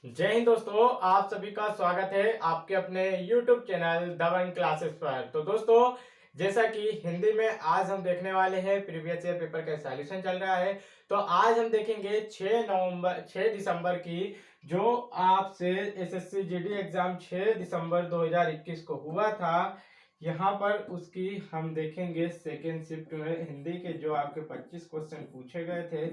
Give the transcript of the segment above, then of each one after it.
जय हिंद दोस्तों, आप सभी का स्वागत है आपके अपने YouTube चैनल दबंग क्लासेस पर। तो दोस्तों, जैसा कि हिंदी में आज हम देखने वाले हैं प्रीवियस ईयर पेपर का सॉल्यूशन चल रहा है। तो आज हम देखेंगे 6 दिसंबर की जो आपसे एसएससी जीडी एग्जाम 6 दिसंबर 2021 को हुआ था। यहाँ पर उसकी हम देखेंगे सेकेंड शिफ्ट में हिंदी के जो आपके 25 क्वेश्चन पूछे गए थे,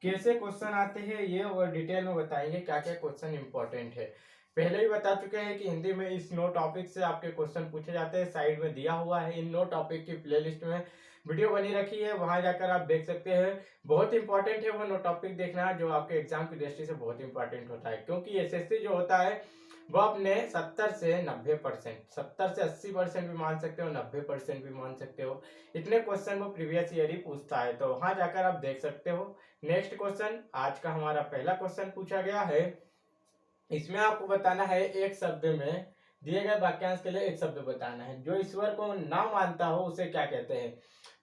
कैसे क्वेश्चन आते हैं ये और डिटेल में बताएंगे क्या क्या क्वेश्चन इंपॉर्टेंट है। पहले ही बता चुके हैं कि हिंदी में इस नो टॉपिक से आपके क्वेश्चन पूछे जाते हैं, साइड में दिया हुआ है। इन नो टॉपिक की प्लेलिस्ट में वीडियो बनी रखी है, वहां जाकर आप देख सकते हैं। बहुत इंपॉर्टेंट है वो नो टॉपिक देखना, जो आपके एग्जाम की दृष्टि से बहुत इंपॉर्टेंट होता है, क्योंकि एसएससी जो होता है वो अपने 70 से 90%, 70 से 80% भी मान सकते हो, 90% भी मान सकते हो, इतने क्वेश्चन वो प्रीवियस ईयर ही पूछता है। तो वहां जाकर आप देख सकते हो। नेक्स्ट क्वेश्चन, आज का हमारा पहला क्वेश्चन पूछा गया है। इसमें आपको बताना है एक शब्द में दिए गए वाक्यांश के लिए एक शब्द बताना है। जो ईश्वर को ना मानता हो उसे क्या कहते हैं?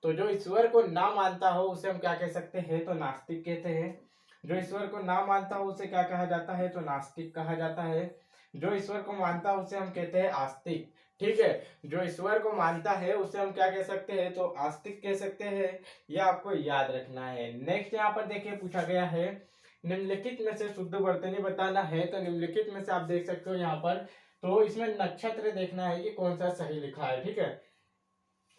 तो जो ईश्वर को ना मानता हो उसे हम क्या कह सकते हैं? तो नास्तिक कहते हैं। जो ईश्वर को ना मानता हो उसे क्या कहा जाता है? तो नास्तिक कहा जाता है। जो ईश्वर को मानता है उसे हम कहते हैं आस्तिक। ठीक है, जो ईश्वर को मानता है उसे हम क्या कह सकते हैं? तो आस्तिक कह सकते हैं। यह आपको याद रखना है। नेक्स्ट यहाँ पर देखिए पूछा गया है, निम्नलिखित में से शुद्ध वर्तनी बताना है। तो निम्नलिखित में से आप देख सकते हो यहाँ पर, तो इसमें नक्षत्र देखना है कि कौन सा सही लिखा है। ठीक है,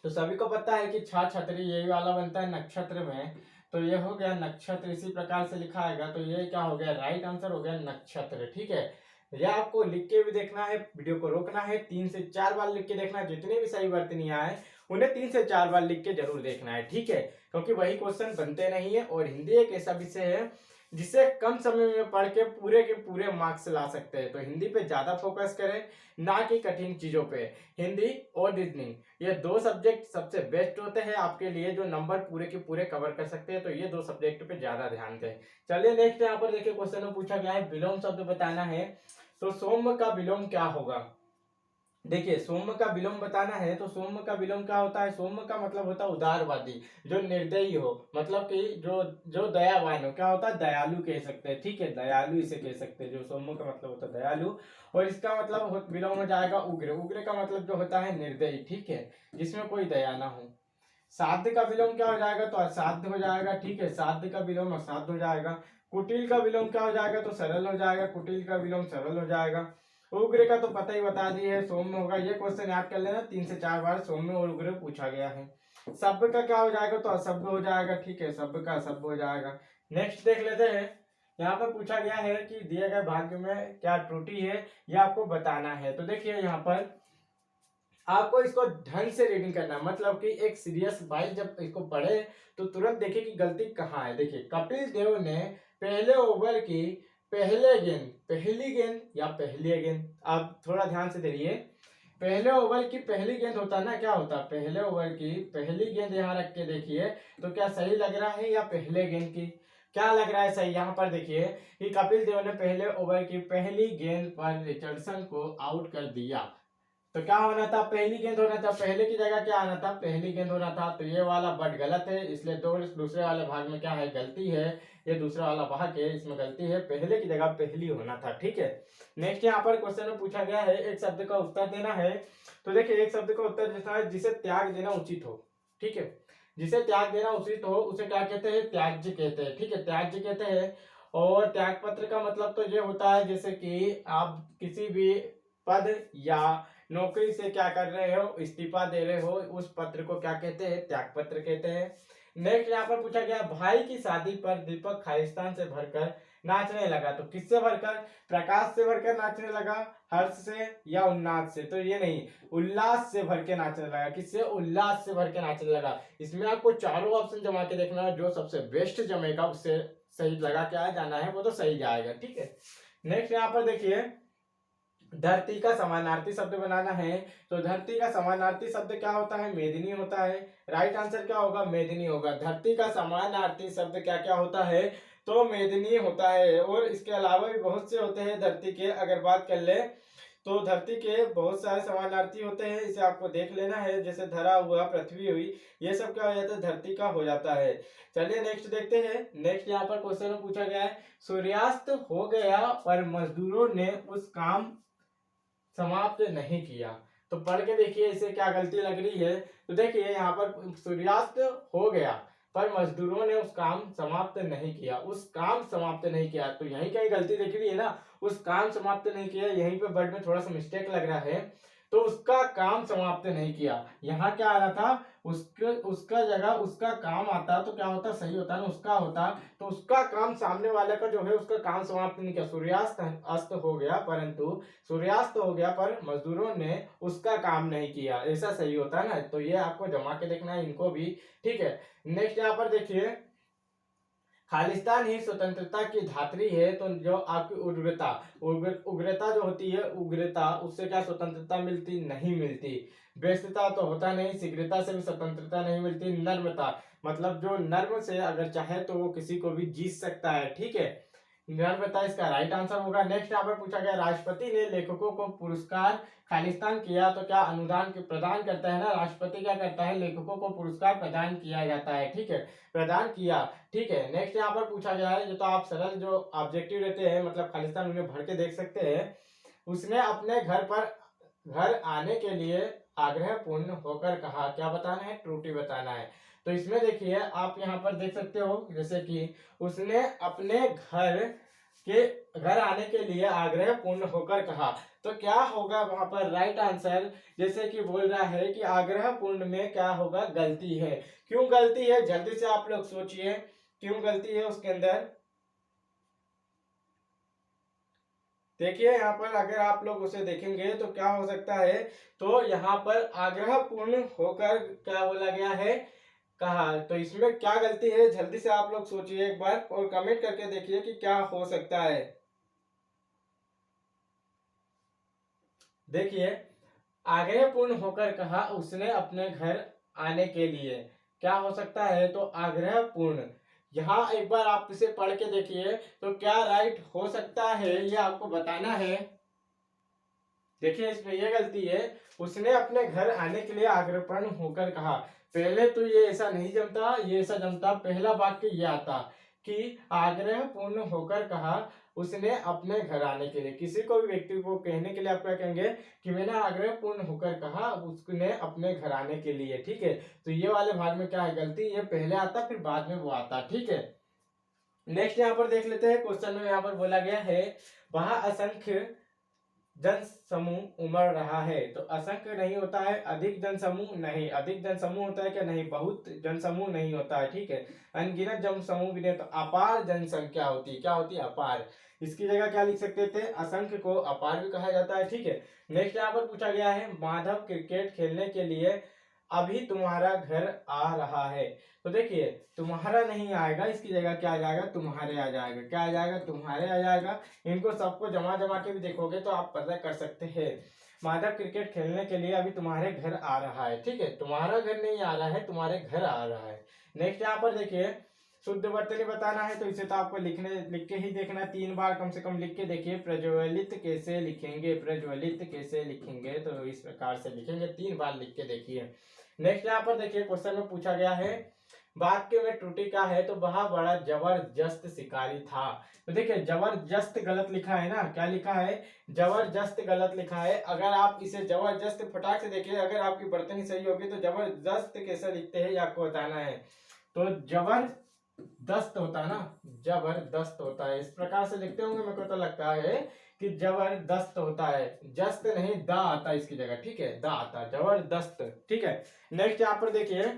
तो सभी को पता है कि छा छतरी यही वाला बनता है नक्षत्र में, तो ये हो गया नक्षत्र, इसी प्रकार से लिखा आएगा। तो ये क्या हो गया? राइट आंसर हो गया नक्षत्र। ठीक है, यह आपको लिख के भी देखना है, वीडियो को रोकना है, 3 से 4 बार लिख के देखना है। जितने भी सही वर्तनियां हैं उन्हें 3 से 4 बार लिख के जरूर देखना है। ठीक है, क्योंकि वही क्वेश्चन बनते नहीं है और हिंदी एक ऐसा विषय है जिसे कम समय में पढ़ के पूरे मार्क्स ला सकते हैं। तो हिंदी पे ज्यादा फोकस करें, ना कि कठिन चीजों पे। हिंदी और रीजनिंग, ये दो सब्जेक्ट सबसे बेस्ट होते हैं आपके लिए, जो नंबर पूरे के पूरे कवर कर सकते हैं। तो ये दो सब्जेक्ट पे ज्यादा ध्यान दें। चलिए नेक्स्ट यहाँ पर देखिए, क्वेश्चन में पूछा गया है विलोम शब्द बताना है। तो सोम का विलोम क्या होगा? देखिए, सोम का विलोम बताना है। तो सोम का विलोम क्या होता है? सोम का मतलब होता है उदारवादी, जो निर्दयी हो, मतलब कि जो जो दयावान हो। क्या होता है? दयालु कह सकते हैं। ठीक है, दयालु इसे कह सकते हैं। जो सोम का मतलब होता है दयालु, और इसका मतलब विलोम हो जाएगा उग्र। उग्र का मतलब जो होता है निर्दयी। ठीक है, जिसमें कोई दया ना हो। साध्य का विलोम क्या हो जाएगा? तो असाध्य हो जाएगा। ठीक है, साध्य का विलोम असाध्य हो जाएगा। कुटिल का विलोम क्या हो जाएगा? तो सरल हो जाएगा। कुटिल का विलोम सरल हो जाएगा। उग्र का तो पता ही बता दिए है, सौम्य होगा। ये क्वेश्चन याद कर लेना, 3 से 4 बार सौम्य और उग्र पूछा गया है। सभ्य का क्या हो जाएगा? तो असभ्य हो जाएगा। ठीक है, सभ्य का असभ्य हो जाएगा। नेक्स्ट देख लेते हैं। यहाँ पर पूछा गया है कि दिए गए भाग्य में क्या त्रुटि है, यह आपको बताना है। तो देखिए, यहाँ पर आपको इसको ढंग से रीडिंग करना है, मतलब कि एक सीरियस भाई जब इसको पढ़े तो तुरंत देखे कि गलती कहाँ है। देखिए, कपिल देव ने पहले ओवर की पहली गेंद या पहली गेंद, आप थोड़ा ध्यान से देखिए। पहले ओवर की पहली गेंद होता है ना, क्या होता है? पहले ओवर की पहली गेंद यहाँ रख के देखिए, तो क्या सही लग रहा है या पहले गेंद की? क्या लग रहा है सही? यहाँ पर देखिए कि कपिल देव ने पहले ओवर की पहली गेंद पर रिचर्डसन को आउट कर दिया। तो क्या होना था? पहली गेंद होना था। पहले की जगह क्या आना था? पहली गेंद होना था। तो ये वाला बट गलत है, इसलिए दूसरे वाले भाग में क्या है? गलती है। ये दूसरा वाला भाग है, इसमें गलती है, पहले की जगह पहली होना था। ठीक है, नेक्स्ट यहाँ पर क्वेश्चन में पूछा गया है एक शब्द का उत्तर देना है। तो देखिए, एक शब्द का उत्तर देना है जिसे त्याग देना उचित हो। ठीक है, जिसे त्याग देना उचित हो उसे क्या कहते हैं? त्याज्य कहते हैं। ठीक है, त्याज्य कहते हैं। और त्याग पत्र का मतलब तो ये होता है जैसे कि आप किसी भी पद या नौकरी से क्या कर रहे हो? इस्तीफा दे रहे हो, उस पत्र को क्या कहते हैं? त्याग पत्र कहते हैं। नेक्स्ट यहाँ पर पूछा गया, भाई की शादी पर दीपक खालिस्तान से भरकर नाचने लगा। तो किससे भरकर? प्रकाश से भरकर नाचने लगा, हर्ष से या उल्लास से? तो ये नहीं, उल्लास से भर के नाचने लगा। किससे? उल्लास से भर के नाचने लगा। इसमें आपको चारों ऑप्शन जमा के देखना है, जो सबसे बेस्ट जमेगा उससे सही लगा के आ जाना है, वो तो सही जाएगा। ठीक है, नेक्स्ट यहाँ पर देखिए, धरती का समानार्थी शब्द बनाना है। तो धरती का समानार्थी शब्द क्या होता है? मेदिनी होता है। राइट आंसर क्या होगा? मेदिनी होगा। धरती का समानार्थी शब्द क्या क्या होता है? तो मेदिनी होता है। और इसके अलावा भी बहुत से होते हैं धरती के, अगर बात कर ले तो धरती के बहुत सारे समानार्थी होते हैं, इसे आपको देख लेना है। जैसे धरा हुआ, पृथ्वी हुई, ये सब क्या हो जाता है, धरती का हो जाता है। चलिए नेक्स्ट देखते हैं। नेक्स्ट यहाँ पर क्वेश्चन में पूछा गया है, सूर्यास्त हो गया पर मजदूरों ने उस काम समाप्त नहीं किया। तो पढ़ के देखिए इसे क्या गलती लग रही है। तो देखिए यहाँ पर सूर्यास्त हो गया पर मजदूरों ने उस काम समाप्त नहीं किया, उस काम समाप्त नहीं किया, तो यही कहीं गलती दिख रही है ना। उस काम समाप्त नहीं किया, यहीं पे वर्ड में थोड़ा सा मिस्टेक लग रहा है। तो उसका काम समाप्त नहीं किया, यहाँ क्या आ रहा था, उसका जगह उसका काम आता तो क्या होता, सही होता ना, उसका होता। तो उसका काम सामने वाले का जो है उसका काम समाप्त नहीं किया। सूर्यास्त अस्त हो गया, परंतु सूर्यास्त हो गया पर मजदूरों ने उसका काम नहीं किया, ऐसा सही होता है ना। तो ये आपको जमा के देखना है इनको भी, ठीक है। नेक्स्ट यहाँ पर देखिए, खालिस्तान ही स्वतंत्रता की धातरी है। तो जो आपकी उग्रता, उग्रता जो होती है, उग्रता, उससे क्या स्वतंत्रता मिलती, नहीं मिलती। व्यस्तता तो होता नहीं, शीघ्रता से भी स्वतंत्रता नहीं मिलती। नर्मता मतलब जो नर्म से अगर चाहे तो वो किसी को भी जीत सकता है, ठीक है। नर्मता इसका राइट आंसर होगा। नेक्स्ट यहाँ पर पूछा गया, राष्ट्रपति ने लेखकों को पुरस्कार खालिस्तान किया तो क्या अनुदान प्रदान करता है ना। राष्ट्रपति क्या करता है, लेखकों को पुरस्कार प्रदान किया जाता है, ठीक है, प्रदान किया, ठीक है। नेक्स्ट यहाँ पर पूछा गया है, ये तो आप सरल जो ऑब्जेक्टिव रहते हैं, मतलब खालिस्तान उन्हें भर के देख सकते हैं। उसने अपने घर आने के लिए आग्रह पूर्ण होकर कहा, क्या बताना है, त्रुटि बताना है। तो इसमें देखिए आप यहाँ पर देख सकते हो, जैसे कि उसने अपने घर आने के लिए आग्रह पूर्ण होकर कहा, तो क्या होगा वहां पर राइट आंसर। जैसे कि बोल रहा है कि आग्रह पूर्ण में क्या होगा, गलती है। क्यों गलती है, जल्दी से आप लोग सोचिए क्यों गलती है उसके अंदर। देखिए यहाँ पर अगर आप लोग उसे देखेंगे तो क्या हो सकता है, तो यहाँ पर आग्रह पूर्ण होकर क्या बोला गया है, कहा। तो इसमें क्या गलती है, जल्दी से आप लोग सोचिए एक बार और कमेंट करके देखिए कि क्या हो सकता है। देखिए, आग्रह पूर्ण होकर कहा उसने अपने घर आने के लिए, क्या हो सकता है, तो आग्रह पूर्ण। यहाँ एक बार आप इसे पढ़ के देखिए तो क्या राइट हो सकता है, ये आपको बताना है। देखिए इसमें ये गलती है, उसने अपने घर आने के लिए आग्रहपूर्ण होकर कहा। पहले तो ये ऐसा नहीं जमता, ये ऐसा जमता, पहला वाक्य ये आता कि आग्रह पूर्ण होकर कहा उसने अपने घर आने के लिए। किसी को भी व्यक्ति को कहने के लिए आप क्या कहेंगे कि मैंने आग्रह पूर्ण होकर कहा उसने अपने घर आने के लिए, ठीक है। तो ये वाले भाग में क्या है गलती, ये पहले आता फिर बाद में वो आता, ठीक है। नेक्स्ट यहाँ पर देख लेते हैं, क्वेश्चन में यहाँ पर बोला गया है, वहां असंख्य जन समूह उमड़ रहा है। तो असंख्य नहीं होता है, अधिक जन समूह नहीं, अधिक जन समूह होता है क्या, नहीं, बहुत जन समूह नहीं होता है, ठीक है। अनगिनत जन समूह भी नहीं, तो अपार जनसंख्या होती है, क्या होती है, अपार। इसकी जगह क्या लिख सकते थे, असंख्य को अपार भी कहा जाता है, ठीक है। नेक्स्ट यहाँ पर पूछा गया है, माधव क्रिकेट खेलने के लिए अभी तुम्हारा घर आ रहा है। तो देखिए तुम्हारा नहीं आएगा, इसकी जगह क्या आ जाएगा, तुम्हारे आ जाएगा, क्या आ जाएगा, तुम्हारे आ जाएगा। इनको सबको जमा जमा के भी देखोगे तो आप पता कर सकते हैं। माधव क्रिकेट खेलने के लिए अभी तुम्हारे घर आ रहा है, ठीक है, तुम्हारा घर नहीं आ रहा है, तुम्हारे घर आ रहा है। नेक्स्ट यहाँ पर देखिए, शुद्ध वर्तनी बताना है तो इसे तो आपको लिख के ही देखना है, 3 बार कम से कम लिख के देखिए। प्रज्वलित कैसे लिखेंगे, प्रज्वलित कैसे लिखेंगे, तो इस प्रकार से लिखेंगे, 3 बार लिख के देखिए। नेक्स्ट यहाँ पर देखिए, क्वेश्चन में पूछा गया है, वाक्य में त्रुटि क्या है, तो वह बड़ा जबरदस्त शिकारी था। तो देखिए जबरदस्त गलत लिखा है ना, क्या लिखा है, जबरदस्त गलत लिखा है। अगर आप इसे जबरदस्त फटाक से देखिए, अगर आपकी वर्तनी सही होगी तो जबरदस्त कैसे लिखते हैं ये आपको बताना है। तो जबरदस्त होता है ना, जबरदस्त होता है, इस प्रकार से लिखते होंगे, मेरे को तो लगता है कि जबरदस्त होता है, जस्त नहीं दा आता इसकी जगह, ठीक है, दा आता, जबरदस्त, ठीक है। नेक्स्ट यहाँ पर देखिए,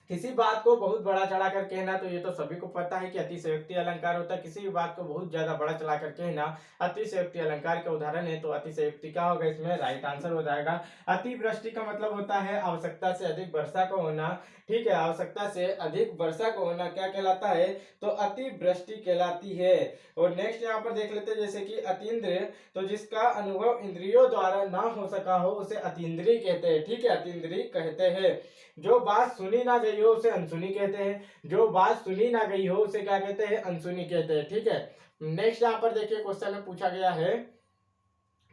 किसी बात को बहुत बड़ा चढ़ाकर कहना, तो ये तो सभी को पता है कि अतिशयोक्ति अलंकार होता है। किसी भी बात को बहुत ज्यादा बड़ा चढ़ाकर कहना अतिशयोक्ति अलंकार का उदाहरण है। तो अतिशयोक्ति क्या होगा, इसमें राइट आंसर हो जाएगा। अतिवृष्टि का मतलब होता है आवश्यकता से अधिक वर्षा को होना, ठीक है, आवश्यकता से अधिक वर्षा को होना क्या कहलाता है, तो अतिवृष्टि कहलाती है। और नेक्स्ट यहाँ पर देख लेते हैं, जैसे कि अतीन्द्रिय, तो जिसका अनुभव इंद्रियों द्वारा ना हो सका हो उसे अतीन्द्रिय कहते हैं, ठीक है, अतीन्द्रिय कहते हैं। जो बात सुनी ना गई हो उसे अनसुनी कहते हैं, जो बात सुनी ना गई हो उसे क्या कहते हैं, अनसुनी कहते हैं, ठीक है। नेक्स्ट यहाँ पर देखिए, क्वेश्चन में पूछा गया है,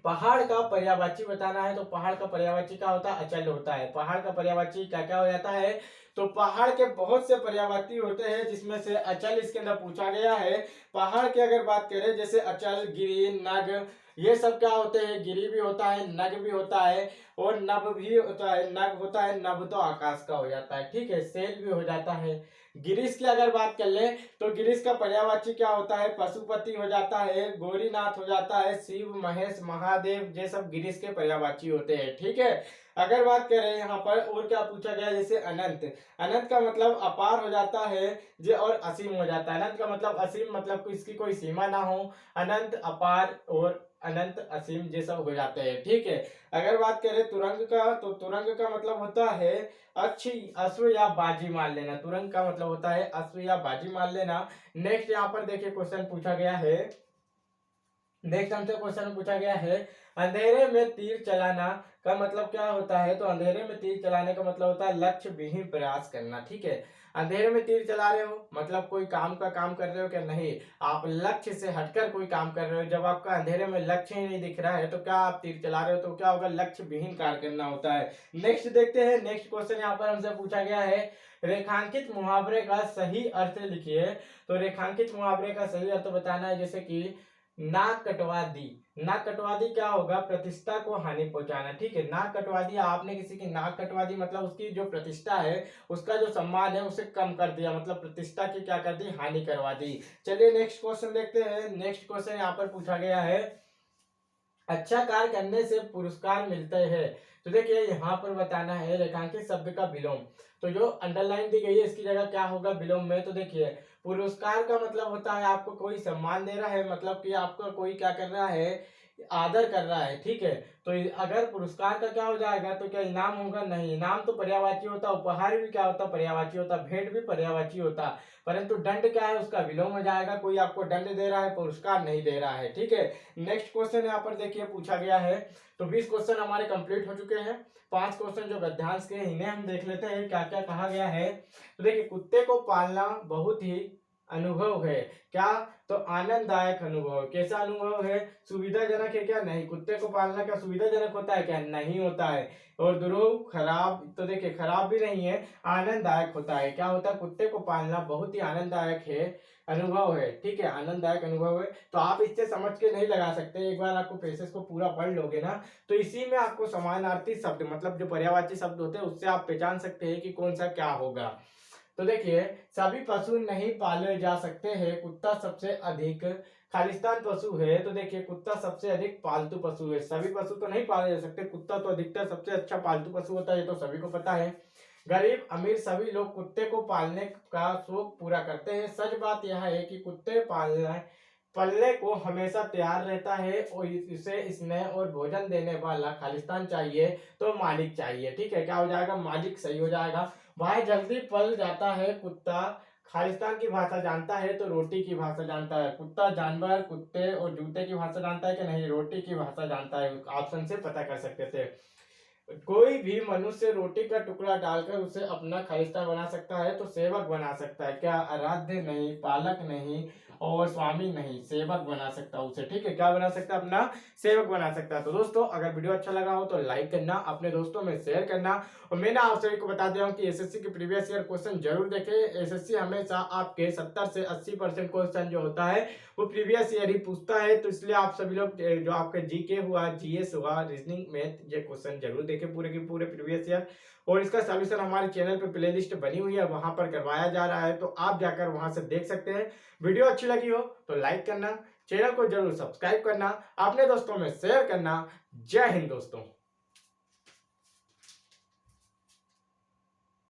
पहाड़ का पर्यायवाची बताना है तो पहाड़ का पर्यायवाची क्या होता है? अचल होता है। पहाड़ का पर्यायवाची क्या क्या हो जाता है? तो पहाड़ के बहुत से पर्यायवाची होते हैं जिसमें से अचल इसके अंदर पूछा गया है। पहाड़ की अगर बात करें जैसे अचल, गिरि, नग, ये सब क्या होते हैं? गिरि भी होता है, नग भी होता है और नभ भी होता है। नग होता है, नभ तो आकाश का हो जाता है, ठीक है, सेल भी हो जाता है। गिरीश की अगर बात कर ले तो गिरीश का पर्यायवाची क्या होता है? पशुपति हो जाता है, गौरीनाथ हो जाता है, शिव, महेश, महादेव, ये सब गिरीश के पर्यायवाची होते हैं, ठीक है। अगर बात करें यहाँ पर और क्या पूछा गया, जैसे अनंत, अनंत का मतलब अपार हो जाता है जे और असीम हो जाता है। अनंत का मतलब असीम, मतलब इसकी कोई सीमा ना हो। अनंत, अपार और अनंत, असीम, ये सब हो जाते हैं, ठीक है। अगर बात करें तुरंग का तो तुरंग का मतलब होता है अच्छी, अश्व या बाजी मार लेना। तुरंग का मतलब होता है अश्व या बाजी मार लेना। नेक्स्ट यहाँ पर देखिए क्वेश्चन पूछा गया है। नेक्स्ट हमसे क्वेश्चन पूछा गया है, अंधेरे में तीर चलाना का मतलब क्या होता है? तो अंधेरे में तीर चलाने का मतलब होता है लक्ष्य विहीन प्रयास करना, ठीक है। अंधेरे में तीर चला रहे हो मतलब कोई काम का काम कर रहे हो क्या? नहीं, आप लक्ष्य से हटकर कोई काम कर रहे हो। जब आपका अंधेरे में लक्ष्य ही नहीं दिख रहा है तो क्या आप तीर चला रहे हो? तो क्या होगा? लक्ष्य विहीन कार्य करना होता है। नेक्स्ट देखते हैं, नेक्स्ट क्वेश्चन यहाँ पर हमसे पूछा गया है, रेखांकित मुहावरे का सही अर्थ लिखिए। तो रेखांकित मुहावरे का सही अर्थ बताना है, जैसे कि नाक कटवा दी। नाक कटवा दी क्या होगा? प्रतिष्ठा को हानि पहुंचाना, ठीक है। नाक कटवा दी, आपने किसी की नाक कटवा दी मतलब उसकी जो प्रतिष्ठा है, उसका जो सम्मान है उसे कम कर दिया, मतलब प्रतिष्ठा की क्या कर दी? हानि करवा दी। चलिए नेक्स्ट क्वेश्चन देखते हैं। नेक्स्ट क्वेश्चन यहाँ पर पूछा गया है, अच्छा कार्य करने से पुरस्कार मिलते हैं। तो देखिए यहाँ पर बताना है रेखांकित शब्द का विलोम। तो जो अंडरलाइन दी गई है इसकी जगह क्या होगा? विलोम में। तो देखिए पुरस्कार का मतलब होता है आपको कोई सम्मान दे रहा है, मतलब कि आपको कोई क्या कर रहा है? आदर कर रहा है, ठीक है। तो अगर पुरस्कार का क्या हो जाएगा तो क्या इनाम होगा? नहीं, इनाम तो पर्यायवाची होता, उपहार भी क्या होता? पर्यायवाची होता, भेंट भी पर्यायवाची होता। परंतु दंड क्या है? उसका विलोम हो जाएगा। कोई आपको दंड दे रहा है, पुरस्कार नहीं दे रहा है, ठीक है। नेक्स्ट क्वेश्चन यहाँ पर देखिए पूछा गया है। तो 20 क्वेश्चन हमारे कंप्लीट हो चुके हैं। 5 क्वेश्चन जो गद्यांश के इन्हें हम देख लेते हैं क्या क्या कहा गया है। तो देखिए कुत्ते को पालना बहुत ही अनुभव है, क्या? तो आनंददायक अनुभव। कैसा अनुभव है? सुविधाजनक है क्या? नहीं। कुत्ते को पालना क्या सुविधाजनक होता है क्या? नहीं होता है। और दुरूह, खराब, तो देखिए खराब भी नहीं है, आनंददायक होता है। क्या होता है? कुत्ते को पालना बहुत ही आनंददायक है, अनुभव है, ठीक है, आनंददायक अनुभव है। तो आप इससे समझ के नहीं लगा सकते, एक बार आपको पेसेस को पूरा पढ़ लोगे ना तो इसी में आपको समानार्थी शब्द मतलब जो पर्यायवाची शब्द होते हैं उससे आप पहचान सकते हैं कि कौन सा क्या होगा। तो देखिए सभी पशु नहीं पाले जा सकते हैं, कुत्ता सबसे अधिक खालिस्तान पशु है। तो देखिए कुत्ता सबसे अधिक पालतू पशु है। सभी पशु तो नहीं पाले जा सकते, कुत्ता तो अधिकतर सबसे अच्छा पालतू पशु होता है, ये तो सभी को पता है। गरीब अमीर सभी लोग कुत्ते को पालने का शौक पूरा करते हैं। सच बात यह है कि कुत्ते पलने को हमेशा तैयार रहता है और इसे स्नेह और भोजन देने वाला खालिस्तान चाहिए तो मालिक चाहिए, ठीक है। क्या हो जाएगा? मालिक सही हो जाएगा। वह जल्दी पल जाता है, कुत्ता खालिस्तान की भाषा जानता है तो रोटी की भाषा जानता है। कुत्ता जानवर कुत्ते और जूते की भाषा जानता है कि नहीं? रोटी की भाषा जानता है। ऑप्शन से पता कर सकते थे। कोई भी मनुष्य रोटी का टुकड़ा डालकर उसे अपना खालिस्तान बना सकता है तो सेवक बना सकता है। क्या? आराध्य नहीं, पालक नहीं और स्वामी नहीं, सेवक बना सकता है उसे, ठीक है। क्या बना सकता है? अपना सेवक बना सकता है। तो दोस्तों अगर वीडियो अच्छा लगा हो तो लाइक करना, अपने दोस्तों में शेयर करना। और मैं ना आप सभी को बता दिया हूँ कि एसएससी के प्रीवियस ईयर क्वेश्चन जरूर देखें। एसएससी हमेशा आपके 70 से 80% क्वेश्चन जो होता है वो प्रीवियस ईयर ही पूछता है। तो इसलिए आप सभी लोग जो आपका जीके हुआ, जीएस हुआ, रीजनिंग, मैथ, ये क्वेश्चन जरूर देखें पूरे के पूरे प्रीवियस ईयर। और इसका सॉल्यूशन हमारे चैनल पे प्लेलिस्ट बनी हुई है, वहां पर करवाया जा रहा है, तो आप जाकर वहां से देख सकते हैं। वीडियो अच्छी लगी हो तो लाइक करना, चैनल को जरूर सब्सक्राइब करना, अपने दोस्तों में शेयर करना। जय हिंद दोस्तों।